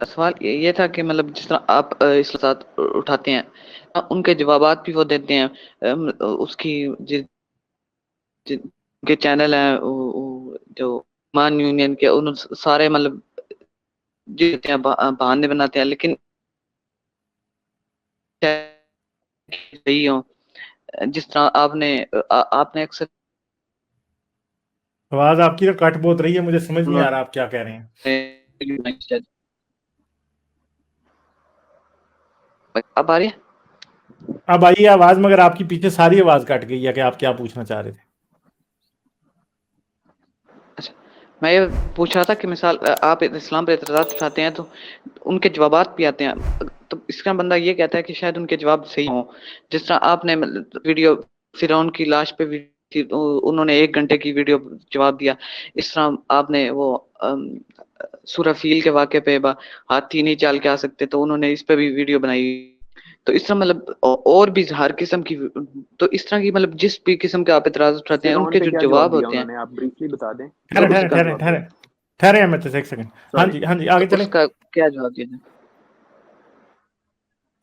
سوال یہ تھا کہ مطلب جس طرح آپ اس ساتھ اٹھاتے ہیں ان کے جوابات بھی وہ دیتے ہیں، اس کی کے چینل ہیں جو مان یونین کے، ان سارے مطلب جیتے ہیں بہانے بناتے ہیں، لیکن صحیح ہوں جس طرح آپ نے اکثر آواز آپ کی تو کٹ بہت رہی ہے، مجھے سمجھ نہیں آ رہا آپ کیا کہہ رہے ہیں. اب آ رہی ہے؟ اب آئیے آواز، مگر آپ کی پیچھے ساری آواز کٹ گئی ہے کہ آپ کیا پوچھنا چاہ رہے تھے. اچھا، میں یہ پوچھ رہا تھا کہ مثال آپ اسلام پہ اعتراضات اٹھاتے ہیں تو ان کے جوابات بھی آتے ہیں، تو اس کا بندہ یہ کہتا ہے کہ شاید ان کے جواب صحیح ہوں. جس طرح آپ نے ویڈیو فرعون کی لاش پہ انہوں نے 1 گھنٹے کی ویڈیو جواب دیا، اس طرح آپ نے وہ سورہ فیل کے واقعے پہ ہاتھی نہیں چال کے آ سکتے تو انہوں نے اس پہ بھی ویڈیو بنائی. تو اس طرح مطلب اور بھی ہر قسم کی، تو اس طرح کی مطلب جس بھی قسم کے آپ اعتراض اٹھاتے ہیں ان کے جو جواب ہوتے ہیں آپ بریفلی بتا دیں. ٹھہرے میں تو ایک سیکنڈ. ہاں جی آگے چلیں. اس کا کیا جواب دیا جائے؟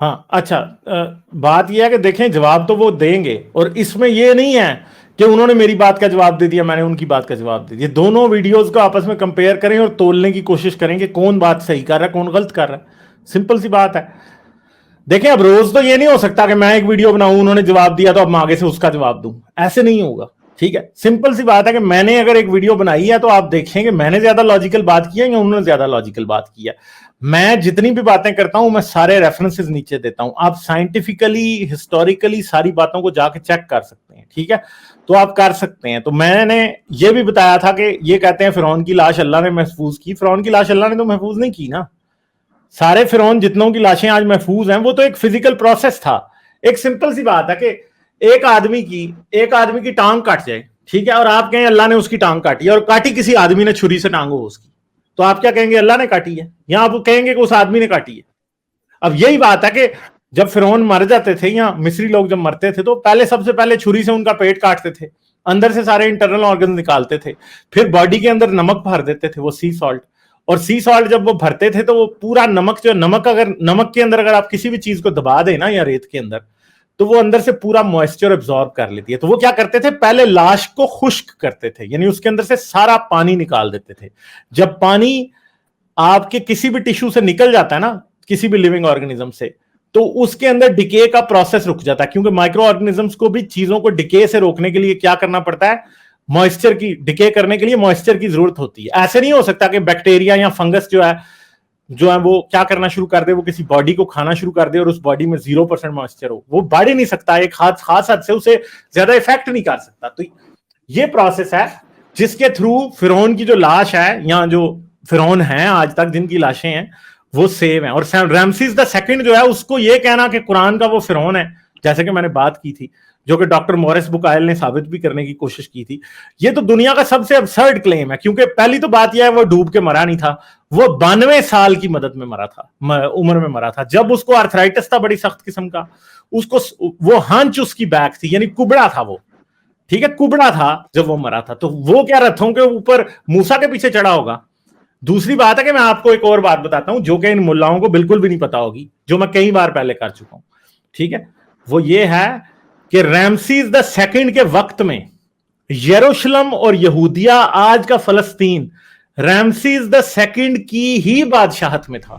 ہاں اچھا، بات یہ ہے کہ دیکھیں جواب تو وہ دیں گے، اور اس میں یہ نہیں ہے کہ انہوں نے میری بات کا جواب دے دیا میں نے ان کی بات کا جواب دے دیا. دونوں ویڈیوز کو آپس میں کمپیئر کریں اور تولنے کی کوشش کریں کہ کون بات صحیح کر رہا ہے کون غلط کر رہا ہے. سمپل سی بات ہے. دیکھیں اب روز تو یہ نہیں ہو سکتا کہ میں ایک ویڈیو بناؤں انہوں نے جواب دیا تو اب میں آگے سے اس کا جواب دوں، ایسے نہیں ہوگا. ٹھیک ہے، سمپل سی بات ہے کہ میں نے اگر ایک ویڈیو بنائی ہے تو آپ دیکھیں کہ میں نے زیادہ لاجیکل بات کی ہے یا انہوں نے زیادہ لاجیکل بات کی ہے. میں جتنی بھی باتیں کرتا ہوں میں سارے ریفرنسز نیچے دیتا ہوں، آپ سائنٹیفکلی ہسٹوریکلی ساری باتوں کو جا کے چیک کر سکتے ہیں. ٹھیک ہے، تو آپ کر سکتے ہیں. تو میں نے یہ بھی بتایا تھا کہ یہ کہتے ہیں فرعون کی لاش اللہ نے محفوظ کی. فرعون کی لاش اللہ نے تو محفوظ نہیں کی نا. سارے فرعون جتنوں کی لاشیں آج محفوظ ہیں وہ تو ایک فزیکل پروسیس تھا. ایک سمپل سی بات ہے کہ ایک آدمی کی ٹانگ کٹ جائے، ٹھیک ہے، اور آپ کہیں اللہ نے اس کی ٹانگ کاٹی ہے، اور کاٹی کسی آدمی نے چھری سے ٹانگ ہو اس کی، تو آپ کیا کہیں گے؟ اللہ نے کاٹی ہے، یا آپ کہیں گے کہ اس آدمی نے کاٹی ہے. اب یہی بات ہے کہ جب فرعون مر جاتے تھے یا مصری لوگ جب مرتے تھے تو پہلے سب سے پہلے چھری سے ان کا پیٹ کاٹتے تھے، اندر سے سارے انٹرنل آرگن نکالتے تھے، پھر باڈی کے اندر نمک بھر دیتے تھے، وہ سی سالٹ. اور سی سالٹ جب وہ بھرتے تھے تو وہ پورا نمک نمک کے اندر اگر آپ کسی بھی چیز کو دبا دیں نا یا ریت کے اندر تو وہ اندر سے پورا موئسچر ابزارب کر لیتی ہے. تو وہ کیا کرتے تھے؟ پہلے لاش کو خشک کرتے تھے، یعنی اس کے اندر سے سارا پانی نکال دیتے تھے. جب پانی آپ کے کسی بھی ٹیشو سے نکل جاتا ہے نا، کسی بھی لیونگ آرگنزم سے، تو اس کے اندر ڈکے کا پروسیس رک جاتا ہے، کیونکہ مائکرو آرگنزمز کو بھی چیزوں کو ڈکے سے روکنے کے لیے کیا کرنا پڑتا ہے؟ موئسچر کی ڈکے کرنے کے لیے موئسچر کی ضرورت ہوتی ہے. ایسے نہیں ہو سکتا کہ بیکٹیریا یا فنگس جو ہے وہ کیا کرنا شروع کر دے، وہ کسی باڈی کو کھانا شروع کر دے اور اس باڈی میں 0% موئسچر ہو. وہ بڑھ ہی نہیں سکتا، ایک خاص حد سے اسے زیادہ افیکٹ نہیں کر سکتا. تو یہ پروسیس ہے جس کے تھرو فرعون کی جو لاش ہے یا جو فرعون ہیں آج تک جن کی لاشیں ہیں وہ سیو ہیں. اور رامسیس دا سیکنڈ جو ہے اس کو یہ کہنا کہ قرآن کا وہ فرعون ہے، جیسے کہ میں نے بات کی تھی، جو کہ ڈاکٹر مورس بکائل نے ثابت بھی کرنے کی کوشش کی تھی، یہ تو دنیا کا سب سے ابسرڈ کلیم ہے. کیونکہ پہلی تو بات یہ ہے وہ ڈوب کے مرا نہیں تھا، وہ 92 سال کی مدت میں مرا تھا، عمر میں مرا تھا، جب اس کو آرتھرائٹس تھا بڑی سخت قسم کا، اس کو وہ ہنچ اس کی بیک تھی، یعنی کبڑا تھا وہ. ٹھیک ہے، کبڑا تھا جب وہ مرا تھا. تو وہ کیا رتھوں کے اوپر موسیٰ کے پیچھے چڑھا ہوگا؟ دوسری بات ہے کہ میں آپ کو ایک اور بات بتاتا ہوں جو کہ ان ملاؤں کو بالکل بھی نہیں پتا ہوگی، جو میں کئی بار پہلے کر چکا ہوں. ٹھیک ہے، وہ یہ ہے کہ رامسیس دا سیکنڈ کے وقت میں یروشلم اور یہودیہ آج کا فلسطین رامسیس دا سیکنڈ کی ہی بادشاہت میں تھا.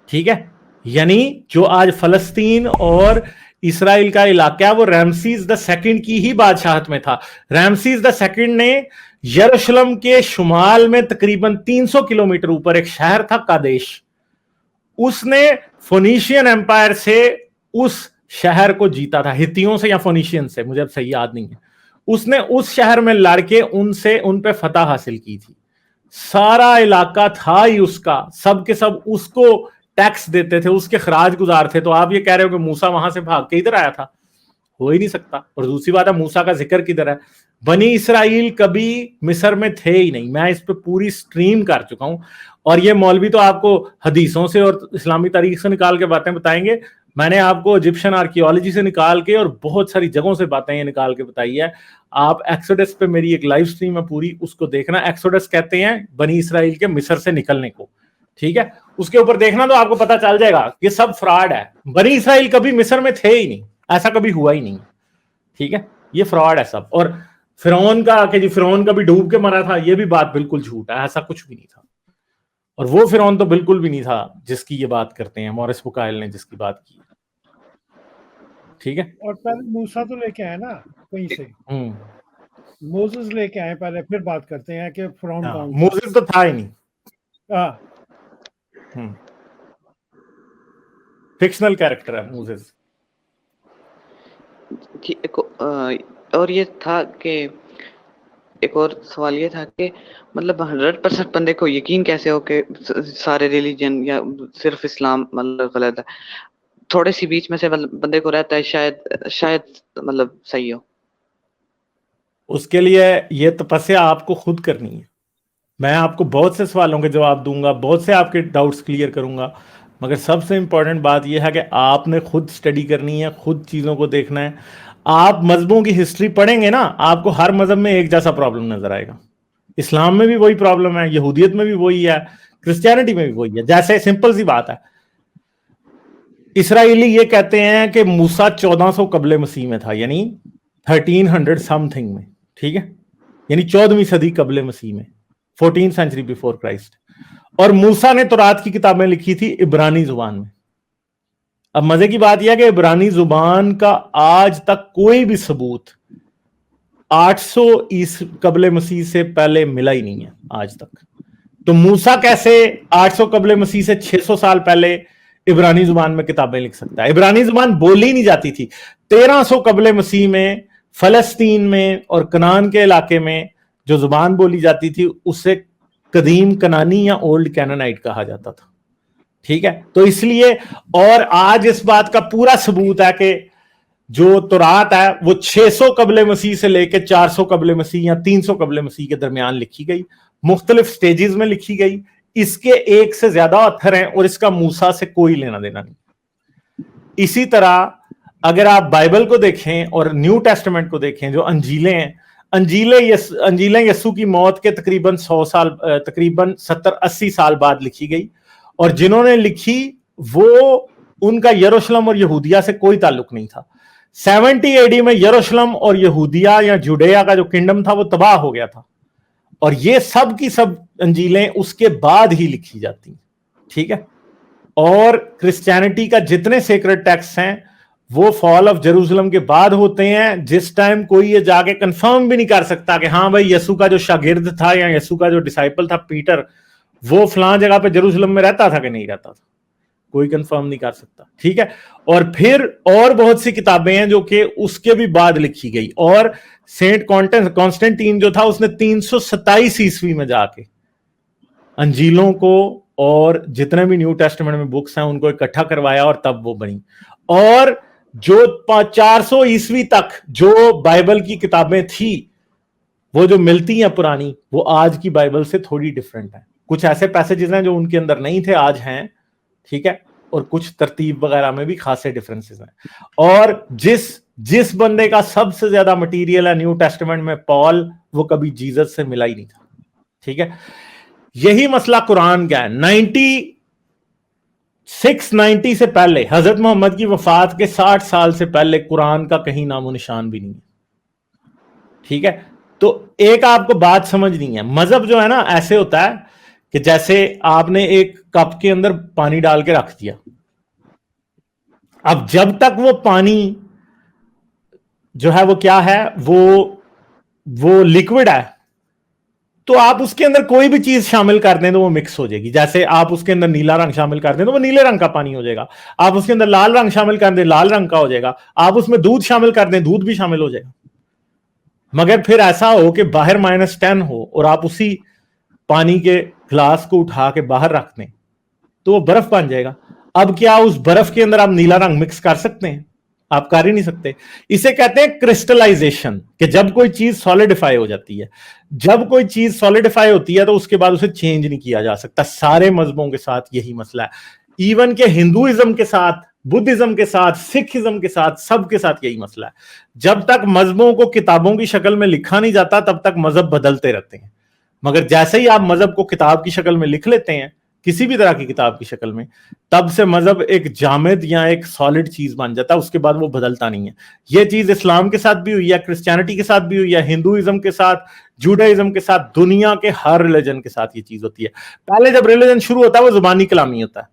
ٹھیک ہے، یعنی جو آج فلسطین اور اسرائیل کا علاقہ ہے وہ رامسیس دا سیکنڈ کی ہی بادشاہت میں تھا. رامسیس دا سیکنڈ نے یروشلم کے شمال میں تقریباً 300 کلومیٹر اوپر ایک شہر تھا قادیش، اس نے فونیشین ایمپائر سے اس شہر کو جیتا تھا، ہتھیوں سے یا فونیشین سے، مجھے اب صحیح یاد نہیں ہے. اس نے اس شہر میں لڑ کے ان پہ فتح حاصل کی تھی. سارا علاقہ تھا ہی اس کا، سب کے سب اس کو ٹیکس دیتے تھے، اس کے خراج گزار تھے. تو آپ یہ کہہ رہے ہو کہ موسیٰ وہاں سے بھاگ کے ادھر آیا تھا؟ ہو ہی نہیں سکتا. اور دوسری بات ہے موسیٰ کا ذکر کدھر ہے؟ بنی اسرائیل کبھی مصر میں تھے ہی نہیں. میں اس پہ پوری سٹریم کر چکا ہوں، اور یہ مولوی تو آپ کو حدیثوں سے اور اسلامی تاریخ سے نکال کے باتیں بتائیں گے. میں نے آپ کو ایجپشن آرکیولوجی سے نکال کے اور بہت ساری جگہوں سے باتیں یہ نکال کے بتائی ہے. آپ ایکسوڈس پہ میری ایک لائیو سٹریم ہے پوری، اس کو دیکھنا. ایکسوڈس کہتے ہیں بنی اسرائیل کے مصر سے نکلنے کو. ٹھیک ہے, اس کے اوپر دیکھنا تو آپ کو پتا چل جائے گا یہ سب فراڈ ہے. بنی اسرائیل کبھی مصر میں تھے ہی نہیں, ایسا کبھی ہوا ہی نہیں. ٹھیک ہے, یہ فراڈ ہے سب. اور فرعون کا کہ جی فرعون کا بھی ڈوب کے مرا تھا, یہ بھی بات بالکل جھوٹ ہے, ایسا کچھ بھی نہیں تھا. اور وہ فرعون تو بالکل بھی نہیں تھا جس کی یہ بات کرتے ہیں مورس بکائل نے جس کی بات کی. ٹھیک ہے, اور پہلے موسیٰ تو لے کے آئے نا کہیں سے, موزز لے کے آئے پہلے, پھر بات کرتے ہیں کہ فرعون کون تھا. موسیٰ تو تھا ہی نہیں, فکشنل کیریکٹر ہے موسیٰ. اور یہ تھا کہ ایک اور سوال یہ تھا کہ مطلب 100% بندے کو یقین کیسے ہو کہ سارے ریلیجن یا صرف اسلام مطلب غلط ہے, تھوڑے سی بیچ میں سے بندے کو رہتا ہے شاید مطلب صحیح ہو. اس کے لیے یہ تپسیا آپ کو خود کرنی ہے. میں آپ کو بہت سے سوالوں کے جواب دوں گا, بہت سے آپ کے ڈاؤٹس کلیئر کروں گا, مگر سب سے امپورٹنٹ بات یہ ہے کہ آپ نے خود سٹڈی کرنی ہے, خود چیزوں کو دیکھنا ہے. آپ مذہبوں کی ہسٹری پڑھیں گے نا, آپ کو ہر مذہب میں ایک جیسا پرابلم نظر آئے گا. اسلام میں بھی وہی پرابلم ہے, یہودیت میں بھی وہی ہے, کرسچینٹی میں بھی وہی ہے. جیسے سمپل سی بات ہے, اسرائیلی یہ کہتے ہیں کہ موسیٰ 1400 قبل مسیح میں تھا, یعنی 1300 سم تھنگ میں. ٹھیک ہے, یعنی 14ویں صدی قبل مسیح میں, 14 سینچری بیفور کرائسٹ. اور موسیٰ نے تورات کی کتابیں لکھی تھی عبرانی زبان میں. اب مزے کی بات یہ ہے کہ عبرانی زبان کا آج تک کوئی بھی ثبوت 800 قبل مسیح سے پہلے ملا ہی نہیں ہے آج تک. تو موسیٰ کیسے 800 قبل مسیح سے 600 سال پہلے عبرانی زبان میں کتابیں لکھ سکتا ہے؟ عبرانی زبان بولی نہیں جاتی تھی. 1300 قبل مسیح میں فلسطین میں اور کنعان کے علاقے میں جو زبان بولی جاتی تھی اسے قدیم کنانی یا اولڈ کینانائٹ کہا جاتا تھا. ٹھیک ہے, تو اس لیے, اور آج اس بات کا پورا ثبوت ہے کہ جو تورات ہے وہ 600 قبل مسیح سے لے کے 400 قبل مسیح یا 300 قبل مسیح کے درمیان لکھی گئی, مختلف سٹیجز میں لکھی گئی. اس کے ایک سے زیادہ آتھر ہیں اور اس کا موسیٰ سے کوئی لینا دینا نہیں. اسی طرح اگر آپ بائبل کو دیکھیں اور نیو ٹیسٹمنٹ کو دیکھیں, جو انجیلیں ہیں, انجیلیں یسوع کی موت کے تقریباً 100 سال, تقریباً 70-80 سال بعد لکھی گئی, اور جنہوں نے لکھی وہ ان کا یروشلم اور یہودیہ سے کوئی تعلق نہیں تھا. 70 AD میں یروشلم اور یہودیہ یا جوڈیا کا جو کنگڈم تھا وہ تباہ ہو گیا تھا, اور یہ سب کی سب انجیلیں اس کے بعد ہی لکھی جاتی ہیں. ٹھیک ہے, اور کرسچینٹی کا جتنے سیکرڈ ٹیکسٹ ہیں وہ فال آف جیروسلم کے بعد ہوتے ہیں, جس ٹائم کوئی یہ جا کے کنفرم بھی نہیں کر سکتا کہ ہاں بھائی یسوع کا جو شاگرد تھا یا یسوع کا جو ڈسائپل تھا پیٹر, وہ فلاں جگہ پہ جیروسلم میں رہتا تھا کہ نہیں رہتا تھا, کوئی کنفرم نہیں کر سکتا. ٹھیک ہے, اور پھر اور بہت سی کتابیں ہیں جو کہ اس کے بھی بعد لکھی گئی. اور سینٹ کانسٹینٹین جو تھا اس نے 327 عیسوی میں جا کے انجیلوں کو اور جتنے بھی نیو ٹیسٹمنٹ میں بکس ہیں ان کو اکٹھا کروایا اور تب وہ بنی. اور جو 400 عیسوی تک جو بائبل کی کتابیں تھی وہ جو ملتی ہیں پرانی, وہ آج کی بائبل سے تھوڑی ڈیفرنٹ ہیں. کچھ ایسے پیسیجز ہیں جو ان کے اندر نہیں تھے آج ہیں. ٹھیک ہے, اور کچھ ترتیب وغیرہ میں بھی خاصے ڈیفرنسز ہیں. اور جس بندے کا سب سے زیادہ مٹیریل ہے نیو ٹیسٹمنٹ میں, پال, وہ کبھی جیزس سے ملا ہی نہیں تھا. ٹھیک ہے, یہی مسئلہ قرآن کا ہے. 690 سے پہلے, حضرت محمد کی وفات کے 60 سال سے پہلے قرآن کا کہیں نام و نشان بھی نہیں ہے. ٹھیک ہے, تو ایک آپ کو بات سمجھنی ہے, مذہب جو ہے نا ایسے ہوتا ہے کہ جیسے آپ نے ایک کپ کے اندر پانی ڈال کے رکھ دیا, اب جب تک وہ پانی جو ہے وہ کیا ہے, وہ لیکوڈ ہے, تو آپ اس کے اندر کوئی بھی چیز شامل کر دیں تو وہ مکس ہو جائے گی. جیسے آپ اس کے اندر نیلا رنگ شامل کر دیں تو وہ نیلے رنگ کا پانی ہو جائے گا, آپ اس کے اندر لال رنگ شامل کر دیں لال رنگ کا ہو جائے گا, آپ اس میں دودھ شامل کر دیں دودھ بھی شامل ہو جائے گا. مگر پھر ایسا ہو کہ باہر -10 ہو اور آپ اسی پانی کے گلاس کو اٹھا کے باہر رکھ دیں تو وہ برف بن جائے گا. اب کیا اس برف کے اندر آپ نیلا رنگ مکس کر سکتے ہیں؟ آپ کر ہی نہیں سکتے. اسے کہتے ہیں کرسٹلائزیشن, کہ جب کوئی چیز سالیڈیفائی ہو جاتی ہے. جب کوئی چیز سالیڈیفائی ہوتی ہے تو اس کے بعد اسے چینج نہیں کیا جا سکتا. سارے مذہبوں کے ساتھ یہی مسئلہ ہے, ایون کہ ہندوازم کے ساتھ, بدھزم کے ساتھ, سکھ ازم کے ساتھ, سب کے ساتھ یہی مسئلہ ہے. جب تک مذہبوں کو کتابوں کی شکل میں لکھا نہیں جاتا تب تک مذہب بدلتے رہتے ہیں. مگر جیسے ہی آپ مذہب کو کتاب کی شکل میں لکھ لیتے ہیں کسی بھی طرح کی کتاب کی شکل میں, تب سے مذہب ایک جامد یا ایک سالڈ چیز بن جاتا ہے, اس کے بعد وہ بدلتا نہیں ہے. یہ چیز اسلام کے ساتھ بھی ہوئی ہے, کرسچینٹی کے ساتھ بھی ہوئی ہے, ہندوازم کے ساتھ, جوڈائزم کے ساتھ, دنیا کے ہر ریلیجن کے ساتھ یہ چیز ہوتی ہے. پہلے جب ریلیجن شروع ہوتا ہے وہ زبانی کلامی ہوتا ہے,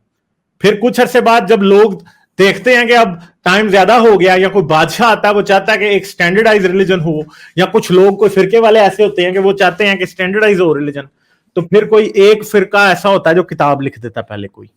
پھر کچھ عرصے بعد جب لوگ دیکھتے ہیں کہ اب ٹائم زیادہ ہو گیا, یا کوئی بادشاہ آتا ہے وہ چاہتا ہے کہ ایک سٹینڈرڈائز ریلیجن ہو, یا کچھ لوگ کوئی فرقے والے ایسے ہوتے ہیں کہ وہ چاہتے ہیں کہ سٹینڈرڈائز ہو ریلیجن, تو پھر کوئی ایک فرقہ ایسا ہوتا ہے جو کتاب لکھ دیتا ہے پہلے, کوئی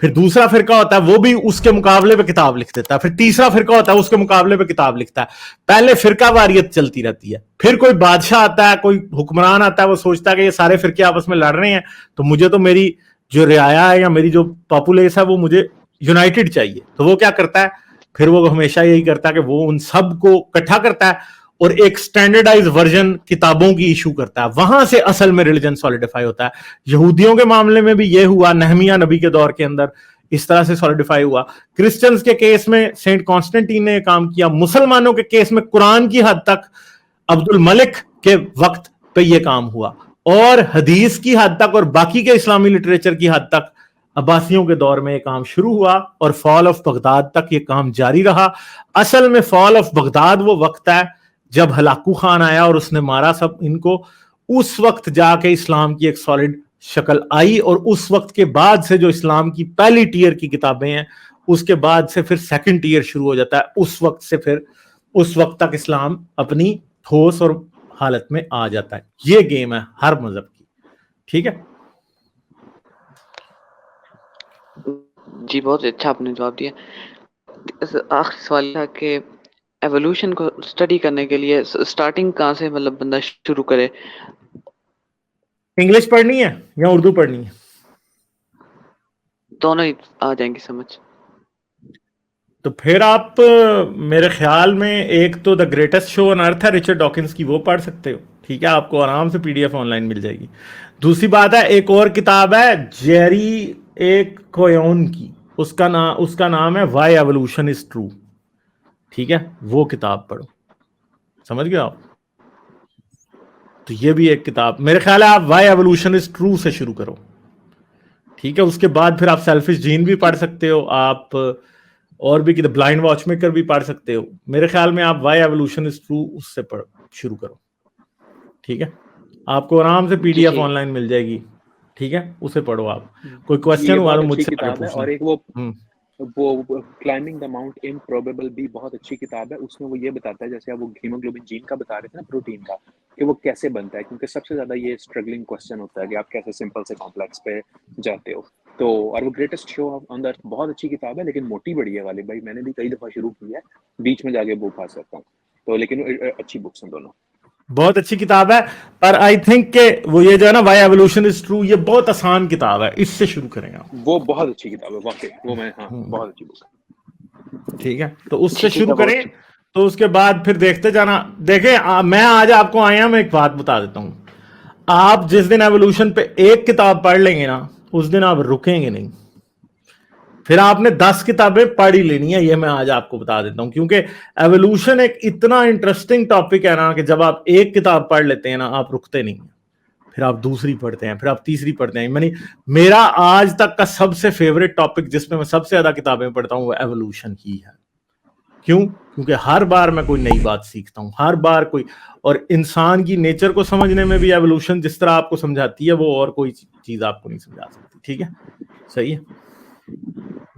پھر دوسرا فرقہ ہوتا ہے وہ بھی اس کے مقابلے پہ کتاب لکھ دیتا ہے, پھر تیسرا فرقہ ہوتا ہے اس کے مقابلے پہ کتاب لکھتا ہے. پہلے فرقہ واریت چلتی رہتی ہے, پھر کوئی بادشاہ آتا ہے, کوئی حکمران آتا ہے, وہ سوچتا ہے کہ یہ سارے فرقے آپس میں لڑ رہے ہیں, تو مجھے تو میری جو رعایا ہے یا میری جو پاپولیس ہے وہ مجھے یونائٹڈ چاہیے. تو وہ کیا کرتا ہے, پھر وہ ہمیشہ یہی کرتا ہے کہ وہ ان سب کو اکٹھا کرتا ہے اور ایک سٹینڈرڈائز ورژن کتابوں کی ایشو کرتا ہے. وہاں سے اصل میں ریلیجن سالیڈیفائی ہوتا ہے. یہودیوں کے معاملے میں بھی یہ ہوا, نہمیہ نبی کے دور کے اندر اس طرح سے سالیڈیفائی ہوا. کرسچنز کے کیس میں سینٹ کانسٹنٹین نے کام کیا, مسلمانوں کے کیس میں قرآن کی حد تک عبد الملک کے وقت پہ یہ کام ہوا, اور حدیث کی حد تک اور باقی کے اسلامی لٹریچر کی حد تک عباسیوں کے دور میں یہ کام شروع ہوا, اور فال آف بغداد تک یہ کام جاری رہا. اصل میں فال آف بغداد وہ وقت ہے جب ہلاکو خان آیا اور اس نے مارا سب ان کو, اس وقت جا کے اسلام کی ایک سالڈ شکل آئی, اور اس وقت کے بعد سے جو اسلام کی پہلی ٹیئر کی کتابیں ہیں اس کے بعد سے پھر سیکنڈ ٹیئر شروع ہو جاتا ہے. اس وقت سے پھر اس وقت تک اسلام اپنی ٹھوس اور حالت میں آ جاتا ہے. یہ گیم ہے ہر مذہب کی. ٹھیک ہے جی, بہت اچھا آپ نے جواب دیا. آخری سوال تھا کہ ایوولوشن کو اسٹڈی کرنے کے لیے اسٹارٹنگ کہاں سے مطلب بندہ شروع کرے؟ انگلش پڑھنی ہے یا اردو پڑھنی ہے؟ دونوں ہی آ جائیں گی سمجھ. تو پھر آپ میرے خیال میں ایک تو دا گریٹسٹ شو آن ارتھ ہے رچرڈ ڈاکنز کی, وہ پڑھ سکتے ہو. ٹھیک ہے, آپ کو آرام سے PDF آن لائن مل جائے گی. دوسری بات ہے ایک اور کتاب ہے جیری ایک کویون کی, اس کا نام ہے وائی ایوولوشن از ٹرو. ٹھیک ہے, وہ کتاب پڑھو. سمجھ گئے آپ؟ تو یہ بھی ایک کتاب میرے خیال ہے آپ وائی ایوولوشن از ٹرو سے شروع کرو. ٹھیک ہے, اس کے بعد پھر آپ سیلفش جین بھی پڑھ سکتے ہو, آپ اور بھی کتاب بلائنڈ واچ میکر بھی پڑھ سکتے ہو. میرے خیال میں آپ وائی ایوولوشن از ٹرو اس سے شروع کرو. ٹھیک ہے, آپ کو آرام سے PDF آن لائن مل جائے گی. ٹھیک ہے, اسے پڑھو. آپ کوئی کوسچن ہوا تو مجھ سے کتاب ہے. اور ایک وہ کلائمبنگ دا ماؤنٹ امپروبیبل بھی بہت اچھی کتاب ہے. اس میں وہ یہ بتاتا ہے, جیسے آپ وہ ہیموگلوبن جین کا بتا رہے تھے نا, پروٹین کا, کہ وہ کیسے بنتا ہے, کیونکہ سب سے زیادہ یہ اسٹرگلنگ کوسچن ہوتا ہے کہ آپ کیسے سمپل سے کمپلیکس پہ جاتے ہو. تو اور وہ گریٹسٹ شو آن ارتھ بہت اچھی کتاب ہے, لیکن موٹی بڑی ہے والے بھائی. میں نے بھی کئی دفعہ شروع کی ہے, بیچ میں جا کے بک آ سکتا ہوں. تو لیکن اچھی بکس ہیں دونوں, بہت اچھی کتاب ہے. پر آئی تھنک کہ وہ یہ جو ہے نا وائی ایوولوشن از ٹرو, یہ بہت آسان کتاب ہے, اس سے شروع کریں آپ. وہ بہت اچھی کتاب ہے واقعی, وہ میں بہت اچھی بک ہے. ٹھیک ہے, تو اس سے شروع کریں. تو اس کے بعد پھر دیکھتے جانا. دیکھیں میں آج آپ کو آیا, میں ایک بات بتا دیتا ہوں. آپ جس دن ایوولوشن پہ ایک کتاب پڑھ لیں گے نا, اس دن آپ رکیں گے نہیں. پھر آپ نے 10 کتابیں پڑھ ہی لینی ہے, یہ میں آج آپ کو بتا دیتا ہوں. کیونکہ ایوولوشن ایک اتنا انٹرسٹنگ ٹاپک ہے نا کہ جب آپ ایک کتاب پڑھ لیتے ہیں نا, آپ رکتے نہیں ہیں. پھر آپ دوسری پڑھتے ہیں, پھر آپ تیسری پڑھتے ہیں. میرا آج تک کا سب سے فیوریٹ ٹاپک جس میں سب سے زیادہ کتابیں پڑھتا ہوں وہ ایوولوشن ہی ہے. کیوں؟ کیونکہ ہر بار میں کوئی نئی بات سیکھتا ہوں, ہر بار کوئی. اور انسان کی نیچر کو سمجھنے میں بھی ایوولوشن جس طرح آپ کو سمجھاتی ہے وہ اور کوئی چیز آپ کو نہیں سمجھا سکتی. ٹھیک ہے, صحیح ہے,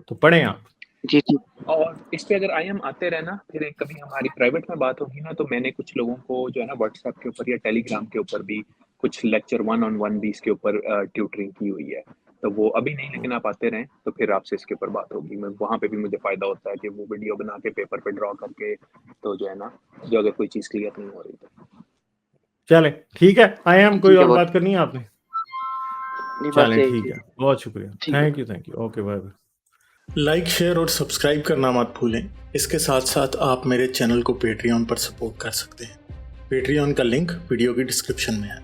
تو پڑھیں آپ. جی جی. اور اس پہ اگر آتے رہنا, پھر کبھی ہماری پرائیویٹ میں بات ہوگی نا, تو میں نے کچھ لوگوں کو جو ہے نا واٹس ایپ کے اوپر یا ٹیلی گرام کے اوپر بھی کچھ لیکچر 1-on-1 بھی اس کے اوپر ٹیوٹرنگ کی ہوئی ہے. تو وہ ابھی نہیں, لیکن آپ آتے رہیں تو پھر آپ سے اس کے اوپر بات ہوگی. میں وہاں پہ بھی مجھے فائدہ ہوتا ہے کہ وہ ویڈیو بنا کے پیپر پہ ڈرا کر کے, تو جو ہے نا, جو اگر کوئی چیز کلیئر نہیں ہو رہی تو. چلیں ٹھیک ہے, آئے ہم کوئی اور بات کرنی ہے آپ نے؟ چلیں ٹھیک ہے, بہت شکریہ, thank you. Okay, bye bye. Like, share اور سبسکرائب کرنا مت بھولیں. اس کے ساتھ ساتھ آپ میرے چینل کو پیٹریون پر سپورٹ کر سکتے ہیں. پیٹریون کا لنک ویڈیو کی ڈسکرپشن میں ہے.